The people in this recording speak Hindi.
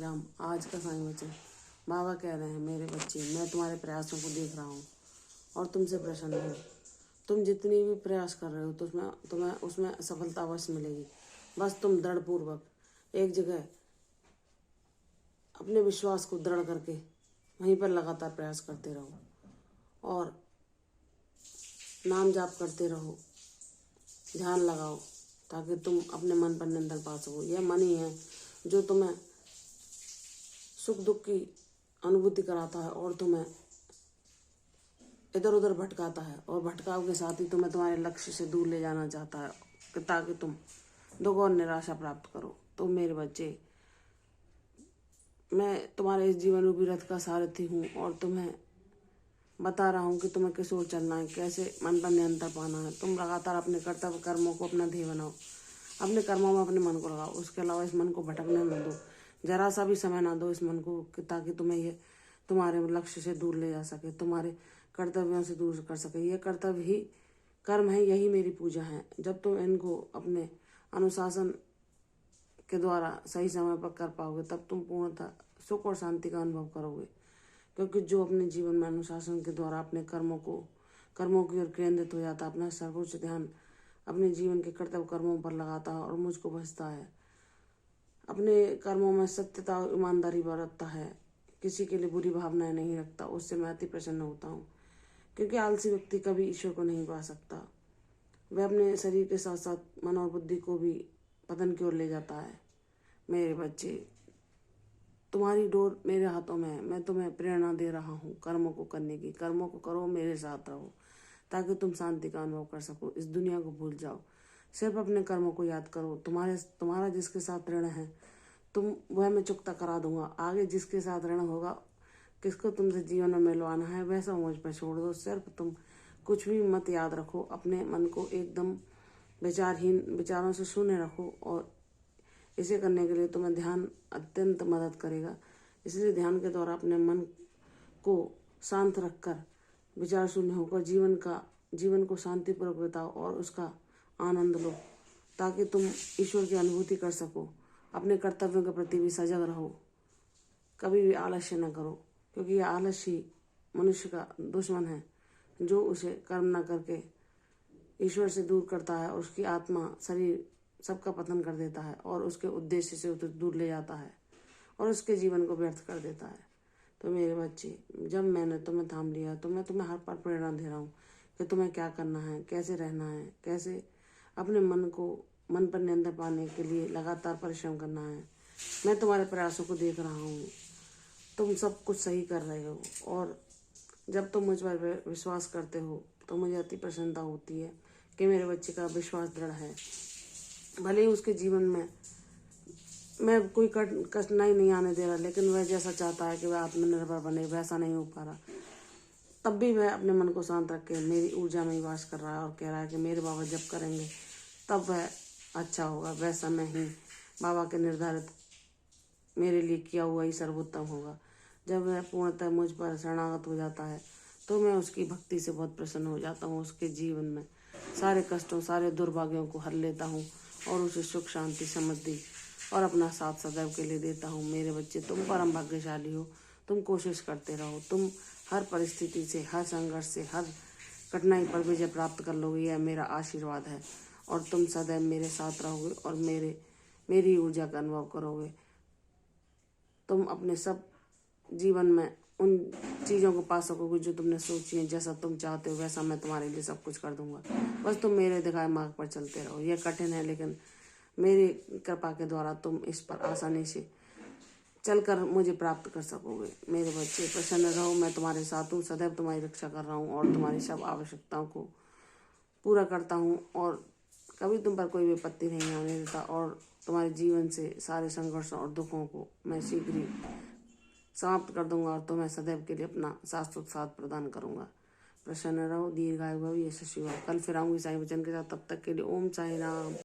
राम। आज का साईं वचन। बाबा कह रहे हैं, मेरे बच्चे, मैं तुम्हारे प्रयासों को देख रहा हूँ और तुमसे प्रसन्न हूँ। तुम जितनी भी प्रयास कर रहे हो तो तुम्हें उसमें सफलता अवश्य मिलेगी। बस तुम दृढ़पूर्वक एक जगह अपने विश्वास को दृढ़ करके वहीं पर लगातार प्रयास करते रहो और नाम जाप करते रहो, ध्यान लगाओ, ताकि तुम अपने मन पर नियंत्रण पा सको। यह मन ही है जो तुम्हें सुख दुख की अनुभूति कराता है और तुम्हें इधर उधर भटकाता है, और भटकाव के साथ ही तुम्हें तुम्हारे लक्ष्य से दूर ले जाना चाहता है ताकि तुम दुख और निराशा प्राप्त करो। तो मेरे बच्चे, मैं तुम्हारे इस जीवन रूपी रथ का सारथी हूँ और तुम्हें बता रहा हूँ कि तुम्हें किस ओर चलना है, कैसे मन पर नियंत्रण पाना है। तुम लगातार अपने कर्तव्य कर्मों को अपना ध्येय बनाओ, अपने कर्मों में अपने मन को लगाओ। उसके अलावा इस मन को भटकने न दो, जरा सा भी समय ना दो इस मन को, ताकि तुम्हें ये तुम्हारे लक्ष्य से दूर ले जा सके, तुम्हारे कर्तव्यों से दूर कर सके। ये कर्तव्य ही कर्म है, यही मेरी पूजा है। जब तुम इनको अपने अनुशासन के द्वारा सही समय पर कर पाओगे, तब तुम पूर्णतः सुख और शांति का अनुभव करोगे। क्योंकि जो अपने जीवन में अनुशासन के द्वारा अपने कर्मों की ओर केंद्रित हो जाता है, अपना सर्वोच्च ध्यान अपने जीवन के कर्तव्य कर्मों पर लगाता है और मुझको भजता है, अपने कर्मों में सत्यता और ईमानदारी बरतता है, किसी के लिए बुरी भावनाएं नहीं रखता, उससे मैं अति प्रसन्न होता हूँ। क्योंकि आलसी व्यक्ति कभी ईश्वर को नहीं पा सकता। वह अपने शरीर के साथ साथ मन और बुद्धि को भी पतन की ओर ले जाता है। मेरे बच्चे, तुम्हारी डोर मेरे हाथों में है। मैं तुम्हें प्रेरणा दे रहा हूँ कर्मों को करने की। कर्मों को करो, मेरे साथ रहो, ताकि तुम शांति का अनुभव कर सको। इस दुनिया को भूल जाओ, सिर्फ अपने कर्मों को याद करो। तुम्हारा जिसके साथ ऋण है वह मैं चुकता करा दूंगा। आगे जिसके साथ ऋण होगा, किसको तुमसे जीवन में मिलवाना है, वैसा मुझ पर छोड़ दो। सिर्फ तुम कुछ भी मत याद रखो, अपने मन को एकदम विचारों से शून्य रखो, और इसे करने के लिए तुम्हें ध्यान अत्यंत मदद करेगा। इसलिए ध्यान के द्वारा अपने मन को शांत रखकर विचार शून्य होकर जीवन को शांतिपूर्वक बिताओ और उसका आनंद लो, ताकि तुम ईश्वर की अनुभूति कर सको। अपने कर्तव्यों के प्रति भी सजग रहो, कभी भी आलस्य न करो, क्योंकि यह आलस्य ही मनुष्य का दुश्मन है, जो उसे कर्म न करके ईश्वर से दूर करता है। उसकी आत्मा शरीर सबका पतन कर देता है और उसके उद्देश्य से उसे दूर ले जाता है और उसके जीवन को व्यर्थ कर देता है। तो मेरे बच्चे, जब मैंने तुम्हें थाम लिया तो मैं तुम्हें हर पल प्रेरणा दे रहा हूँ कि तुम्हें क्या करना है, कैसे रहना है, कैसे अपने मन पर नियंत्रण पाने के लिए लगातार परिश्रम करना है। मैं तुम्हारे प्रयासों को देख रहा हूँ, तुम सब कुछ सही कर रहे हो, और जब तुम मुझ पर विश्वास करते हो तो मुझे अति प्रसन्नता होती है कि मेरे बच्चे का विश्वास दृढ़ है। भले ही उसके जीवन में मैं कोई कठिनाई नहीं आने दे रहा, लेकिन वह जैसा चाहता है कि वह आत्मनिर्भर बने, वैसा नहीं हो पा रहा। तब भी वह अपने मन को शांत रख के मेरी ऊर्जा में ही वास कर रहा है और कह रहा है कि मेरे बाबा जब करेंगे तब वह अच्छा होगा, वह समय ही बाबा के निर्धारित मेरे लिए किया हुआ ही सर्वोत्तम होगा। जब वह पूर्णतः मुझ पर शरणागत हो जाता है तो मैं उसकी भक्ति से बहुत प्रसन्न हो जाता हूँ। उसके जीवन में सारे कष्टों, सारे दुर्भाग्यों को हर लेता हूँ और उसे सुख, शांति, समृद्धि और अपना साथ सदैव के लिए देता हूँ। मेरे बच्चे, तुम परम भाग्यशाली हो। तुम कोशिश करते रहो, तुम हर परिस्थिति से, हर संघर्ष से, हर कठिनाई पर विजय प्राप्त कर लोगे। यह मेरा आशीर्वाद है, और तुम सदैव मेरे साथ रहोगे और मेरी ऊर्जा का अनुभव करोगे। तुम अपने सब जीवन में उन चीज़ों को पा सकोगे जो तुमने सोची है। जैसा तुम चाहते हो वैसा मैं तुम्हारे लिए सब कुछ कर दूंगा। बस तुम मेरे दिखाए मार्ग पर चलते रहो। यह कठिन है, लेकिन मेरी कृपा के द्वारा तुम इस पर आसानी से चलकर मुझे प्राप्त कर सकोगे। मेरे बच्चे, प्रसन्न रहो, मैं तुम्हारे साथ हूँ, सदैव तुम्हारी रक्षा कर रहा हूँ और तुम्हारी सब आवश्यकताओं को पूरा करता हूँ, और कभी तुम पर कोई विपत्ति नहीं आने देता, और तुम्हारे जीवन से सारे संघर्षों और दुखों को मैं शीघ्र ही समाप्त कर दूंगा और तुम्हें सदैव के लिए अपना शाश्वत साथ प्रदान करूंगा। प्रसन्न रहो, दीर्घायु भव, यशस्वी भव। कल फिर आऊंगी साईं वचन के साथ। तब तक के लिए ओम साई राम।